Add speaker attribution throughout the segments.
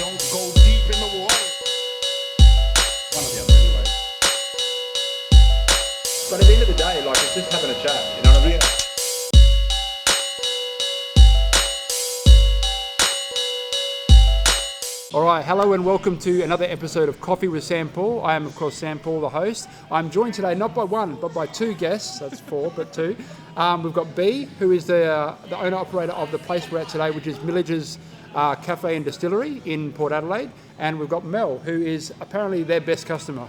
Speaker 1: Don't go deep in the water. One or the other anyway. But at the end of the day, like, it's just having a chat, you know what I mean? All right, hello and welcome to another episode of Coffee with SamPaul. I am, of course, SamPaul, the host. I'm joined today not by one, but by two guests. That's four, but two. We've got Bee, who is the owner-operator of the place we're at today, which is Milledges Cafe and Distillery in Port Adelaide. And we've got Mel, who is apparently their best customer.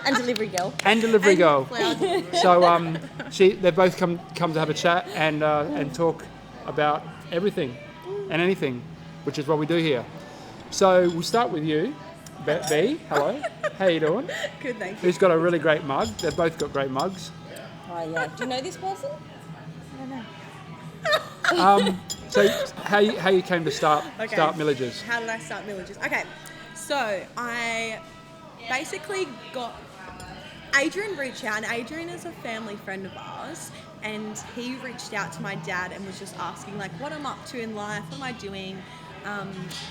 Speaker 2: And delivery girl.
Speaker 1: And delivery girl. So they both come to have a chat and talk about everything and anything, which is what we do here. So we'll start with you, Bee. Hello. How you doing?
Speaker 3: Good, thank you.
Speaker 1: Who's got a really great mug? They've both got great mugs.
Speaker 2: Oh yeah. Do you know this person? I don't know.
Speaker 1: So how you came to start Milledges?
Speaker 3: How did I start Milledges? Okay, so I basically got Adrian reached out, and Adrian is a family friend of ours, and he reached out to my dad and was just asking like what I'm up to in life, what am I doing?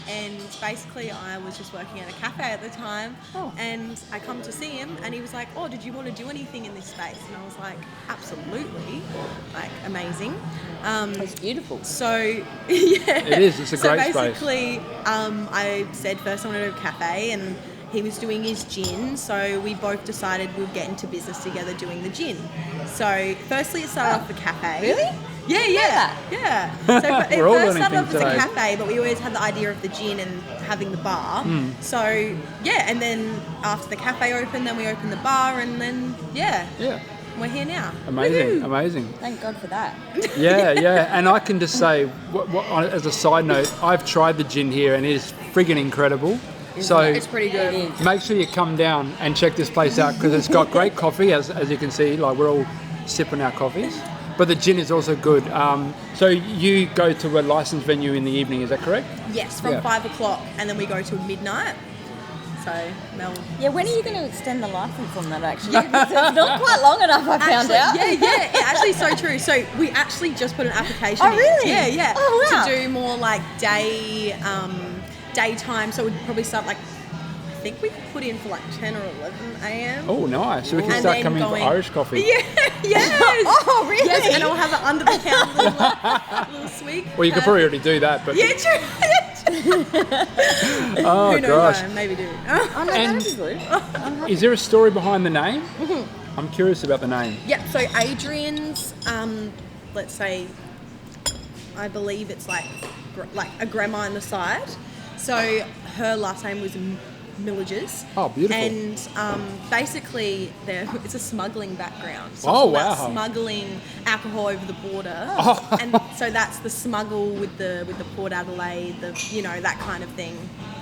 Speaker 3: And basically I was just working at a cafe at the time, and I come to see him and he was like, oh, did you want to do anything in this space? And I was like, absolutely, like amazing.
Speaker 2: It's beautiful.
Speaker 3: So yeah,
Speaker 1: it is. It's a great space.
Speaker 3: So basically, I said first I wanted to do a cafe, and he was doing his gin, so we both decided we'd get into business together doing the gin. So firstly it started off the cafe.
Speaker 2: Really?
Speaker 3: Yeah. So it
Speaker 1: We're all
Speaker 3: first
Speaker 1: learning
Speaker 3: started off
Speaker 1: things
Speaker 3: as a
Speaker 1: today.
Speaker 3: cafe, but we always had the idea of the gin and having the bar. So yeah, and then after the cafe opened, then we opened the bar, and then yeah. We're here now.
Speaker 1: Amazing.
Speaker 2: Thank God for that.
Speaker 1: Yeah. And I can just say, as a side note, I've tried the gin here and it is friggin' incredible. So
Speaker 3: It's pretty good.
Speaker 2: It is.
Speaker 1: make sure you come down and check this place out because it's got great coffee, as you can see. Like, we're all sipping our coffees. But the gin is also good. So you go to a licensed venue in the evening, is that correct?
Speaker 3: Yes, from 5 o'clock, and then we go till midnight. So, Mel.
Speaker 2: Yeah, when are you going to extend the license on that actually? Because it's not quite long enough, I found out.
Speaker 3: Yeah, actually so true. So we actually just put an application
Speaker 2: Oh,
Speaker 3: in.
Speaker 2: really?
Speaker 3: Yeah.
Speaker 2: Oh, wow.
Speaker 3: To do more like daytime. So we'd probably start like, I think we could put in for like 10 or 11 a.m.
Speaker 1: Oh, nice. So we can
Speaker 3: And
Speaker 1: start
Speaker 3: then
Speaker 1: coming for Irish coffee.
Speaker 3: Yes.
Speaker 2: Oh, really?
Speaker 3: Yes, and I'll have it under the counter, little swig.
Speaker 1: Well, you could probably already do that, but...
Speaker 3: Yeah, true.
Speaker 1: Oh,
Speaker 3: Who knows?
Speaker 1: gosh.
Speaker 3: Maybe do.
Speaker 2: Oh, no,
Speaker 1: And-
Speaker 2: that'd be good.
Speaker 1: Is there a story behind the name? I'm curious about the name.
Speaker 3: Yeah, so Adrian's, let's say, I believe it's like a grandma on the side. So her last name was Milledges.
Speaker 1: Oh, beautiful.
Speaker 3: And basically, it's a smuggling background. So
Speaker 1: Oh,
Speaker 3: it's all about
Speaker 1: wow.
Speaker 3: smuggling alcohol over the border.
Speaker 1: Oh.
Speaker 3: And so that's the smuggle with the Port Adelaide, that kind of thing.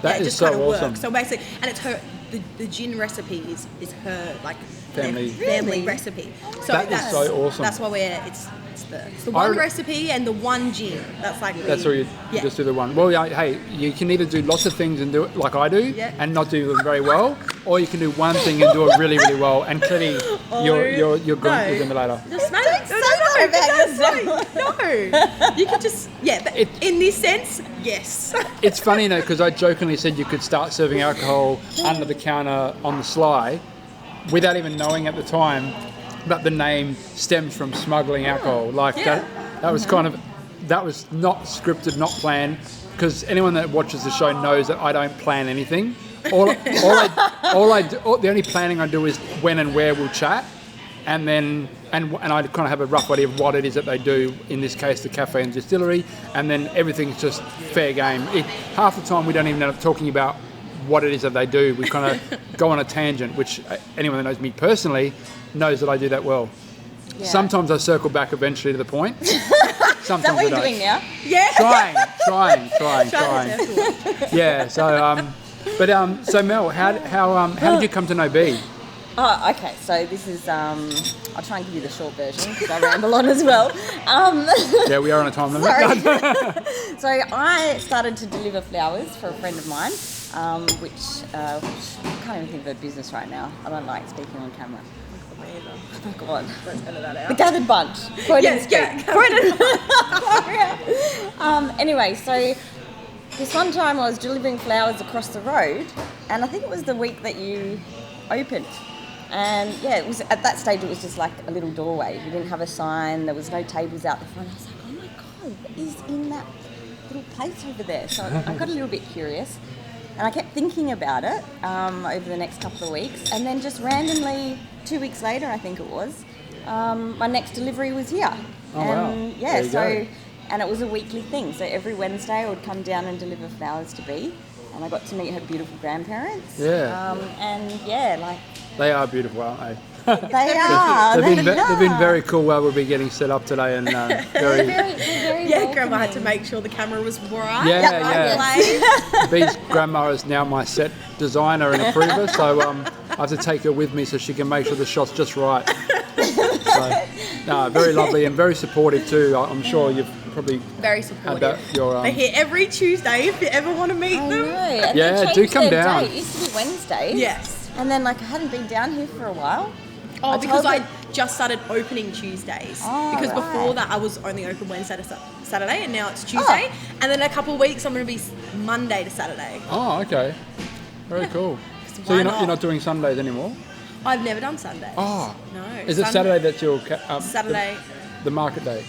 Speaker 1: That
Speaker 3: it
Speaker 1: is
Speaker 3: just
Speaker 1: so
Speaker 3: kind of
Speaker 1: awesome.
Speaker 3: works. So basically, and it's her, the gin recipe is her, like,
Speaker 1: Family.
Speaker 3: family
Speaker 2: Really?
Speaker 3: recipe. So
Speaker 1: That is so awesome.
Speaker 3: That's why it's the one
Speaker 1: I-
Speaker 3: recipe and the one gin. That's like
Speaker 1: That's all you just do the one. Well, yeah, hey, you can either do lots of things and do it like I do and not do them very well, or you can do one thing and do it really, really well. And clearly, you're good with the latter.
Speaker 3: Just
Speaker 2: Don't say that about yourself.
Speaker 3: No, you could just but in this sense, yes.
Speaker 1: It's funny, because I jokingly said you could start serving alcohol under the counter on the sly, without even knowing at the time. But the name stems from smuggling alcohol. Like that was that was not scripted, not planned. Because anyone that watches the show knows that I don't plan anything. The only planning I do is when and where we'll chat, and then and I kind of have a rough idea of what it is that they do. In this case, the cafe and distillery, and then everything's just fair game. Half the time we don't even end up talking about what it is that they do. We kind of go on a tangent, which anyone that knows me personally knows that I do that well.
Speaker 2: Yeah.
Speaker 1: Sometimes I circle back eventually to the point. Sometimes
Speaker 2: Is that what
Speaker 1: I
Speaker 2: you're
Speaker 1: don't.
Speaker 2: doing now?
Speaker 3: Yeah.
Speaker 1: Trying. Yeah. So Mel, how did you come to know Bee?
Speaker 2: Oh, okay. So this is, I'll try and give you the short version because I ramble on as well.
Speaker 1: Yeah, we are on a time limit.
Speaker 2: Sorry. So I started to deliver flowers for a friend of mine, which I can't even think of a business right now. I don't like speaking on camera. Oh, God.
Speaker 3: Let's edit that out.
Speaker 2: The Gathered Bunch.
Speaker 3: Yes, yeah.
Speaker 2: Anyway, so This one time I was delivering flowers across the road, and I think it was the week that you opened. And yeah, it was at that stage it was just like a little doorway. You didn't have a sign, there was no tables out the front. I was like, oh my God, what is in that little place over there? So I got a little bit curious, and I kept thinking about it over the next couple of weeks. And then just randomly, 2 weeks later, I think it was, my next delivery was here.
Speaker 1: Oh,
Speaker 2: and
Speaker 1: wow.
Speaker 2: yeah,
Speaker 1: There you go.
Speaker 2: and it was a weekly thing. So every Wednesday I would come down and deliver flowers to Bee, and I got to meet her beautiful grandparents.
Speaker 1: Yeah.
Speaker 2: And yeah, like
Speaker 1: They are beautiful, aren't they?
Speaker 2: they are.
Speaker 1: They've been very cool while we'll be getting set up today, and very.
Speaker 3: Yeah, Grandma had to make sure the camera was right.
Speaker 1: Yeah,
Speaker 3: Right.
Speaker 1: Bee's grandma is now my set designer and approver, so I have to take her with me so she can make sure the shot's just right. So, no, very lovely and very supportive too. I'm sure you've probably
Speaker 3: Very
Speaker 1: had
Speaker 3: supportive.
Speaker 1: that.
Speaker 3: They're here every Tuesday if you ever want to meet
Speaker 2: I
Speaker 3: them.
Speaker 2: know. And
Speaker 1: Yeah,
Speaker 2: they
Speaker 1: do
Speaker 2: changed
Speaker 1: come
Speaker 2: their
Speaker 1: down.
Speaker 2: Day. It used to be Wednesdays.
Speaker 3: Yes.
Speaker 2: And then like I hadn't been down here for a while.
Speaker 3: Oh, because
Speaker 2: told
Speaker 3: I
Speaker 2: them-
Speaker 3: just started opening Tuesdays.
Speaker 2: Oh,
Speaker 3: because
Speaker 2: right.
Speaker 3: before that I was only open Wednesday to Saturday, and now it's Tuesday. And then a couple of weeks I'm going to be Monday to Saturday.
Speaker 1: Oh, okay. Very cool. So
Speaker 3: why
Speaker 1: you're
Speaker 3: not?
Speaker 1: not doing Sundays anymore?
Speaker 3: I've never done Sundays.
Speaker 1: Oh.
Speaker 3: No.
Speaker 1: Is it Saturday that's your
Speaker 3: Saturday.
Speaker 1: the market day?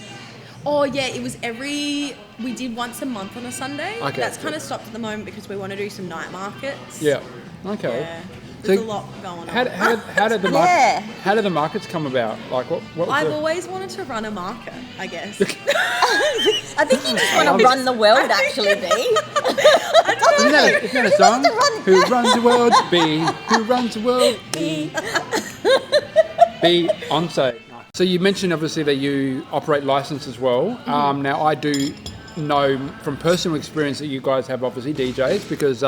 Speaker 3: Oh yeah, it was we did once a month on a Sunday.
Speaker 1: Okay.
Speaker 3: That's kind of stopped at the moment because we want to do some night markets.
Speaker 1: Yeah. Okay.
Speaker 3: Yeah. There's
Speaker 1: So
Speaker 3: a lot going on.
Speaker 1: How did the
Speaker 2: Yeah.
Speaker 1: how did the markets come about? Like what was
Speaker 3: I've
Speaker 1: the,
Speaker 3: always wanted to run a market, I guess.
Speaker 2: I think you just want to run the world, actually, Bee.
Speaker 1: isn't that a song?
Speaker 2: to run-
Speaker 1: Who runs the world? Bee. Who runs the world? Bee. Beyonce. So you mentioned obviously that you operate license as well. Now I do know from personal experience that you guys have obviously DJs because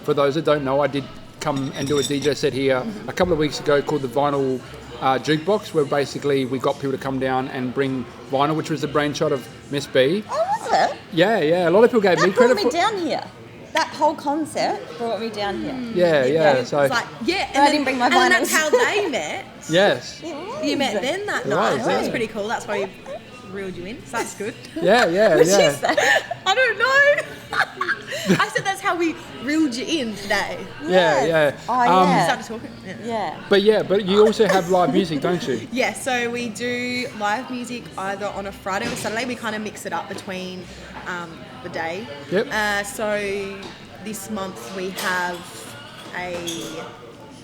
Speaker 1: for those that don't know, I did come and do a DJ set here a couple of weeks ago called the Vinyl Jukebox, where basically we got people to come down and bring vinyl, which was the brainchild of Miss B.
Speaker 2: Oh, was it?
Speaker 1: Yeah. A lot of people gave me
Speaker 2: That brought
Speaker 1: credit
Speaker 2: me
Speaker 1: for.
Speaker 2: down here. That whole concept brought me down here.
Speaker 1: Yeah. So
Speaker 3: It's like, yeah,
Speaker 2: I didn't bring my
Speaker 3: and then
Speaker 2: vinyls.
Speaker 3: that's how they met.
Speaker 1: yes.
Speaker 3: You met them that
Speaker 1: It
Speaker 3: night.
Speaker 1: was,
Speaker 3: That was
Speaker 1: yeah.
Speaker 3: pretty cool. That's why we reeled you in. So that's good.
Speaker 1: Yeah.
Speaker 2: What'd she say?
Speaker 3: I don't know. I said that's how we reeled you in today.
Speaker 1: Yeah.
Speaker 2: Oh, yeah.
Speaker 3: Started talking. Yeah.
Speaker 2: Yeah.
Speaker 1: But you also have live music, don't you?
Speaker 3: Yeah, so we do live music either on a Friday or Saturday. We kind of mix it up between the day.
Speaker 1: Yep.
Speaker 3: So this month we have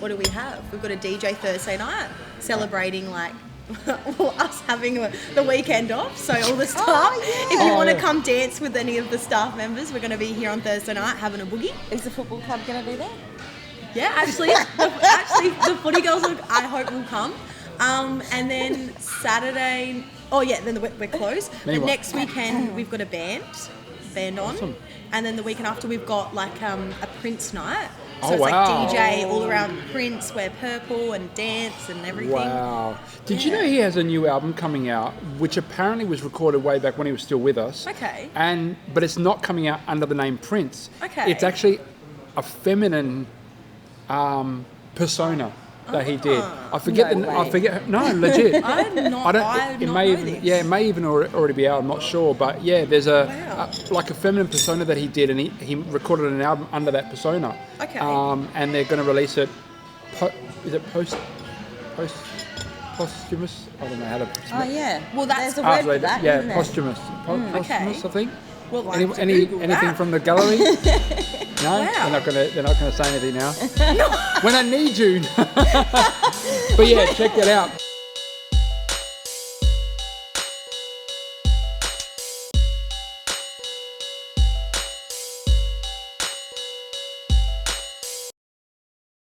Speaker 3: what do we have? We've got a DJ Thursday night celebrating like us having the weekend off. So all the staff,
Speaker 2: yeah.
Speaker 3: if you want to
Speaker 1: yeah.
Speaker 3: come dance with any of the staff members, we're going to be here on Thursday night having a boogie.
Speaker 2: Is the football club going to be there?
Speaker 3: Yeah, actually, the footy girls, I hope will come. And then Saturday, then we're closed. But
Speaker 1: Meanwhile-
Speaker 3: next weekend we've got a band on,
Speaker 1: Awesome.
Speaker 3: and then the weekend after we've got like a Prince night. So
Speaker 1: Oh,
Speaker 3: it's
Speaker 1: wow.
Speaker 3: like DJ all around Prince, wear purple and dance and everything.
Speaker 1: Wow. Did you know he has a new album coming out, which apparently was recorded way back when he was still with us?
Speaker 3: Okay.
Speaker 1: But it's not coming out under the name Prince.
Speaker 3: Okay.
Speaker 1: It's actually a feminine persona that he did. I forget.
Speaker 2: No
Speaker 1: I
Speaker 2: way.
Speaker 1: forget. No, legit.
Speaker 3: I did not
Speaker 1: It
Speaker 3: know
Speaker 1: may even.
Speaker 3: this.
Speaker 1: Yeah, it may even already be out. I'm not sure, but yeah, there's
Speaker 3: Wow.
Speaker 1: like a feminine persona that he did, and he recorded an album under that persona.
Speaker 3: Okay.
Speaker 1: And they're going to release it. Is it posthumous? I don't know how to.
Speaker 2: Oh, yeah.
Speaker 3: Well, that's-
Speaker 2: There's a word for that,
Speaker 1: yeah,
Speaker 2: isn't there?
Speaker 1: posthumous. Posthumous, I think.
Speaker 3: Well, I have to
Speaker 1: Anything
Speaker 3: Google that.
Speaker 1: from the gallery? No,
Speaker 3: Wow.
Speaker 1: they're not gonna say anything now. When I need you. But yeah, check that out.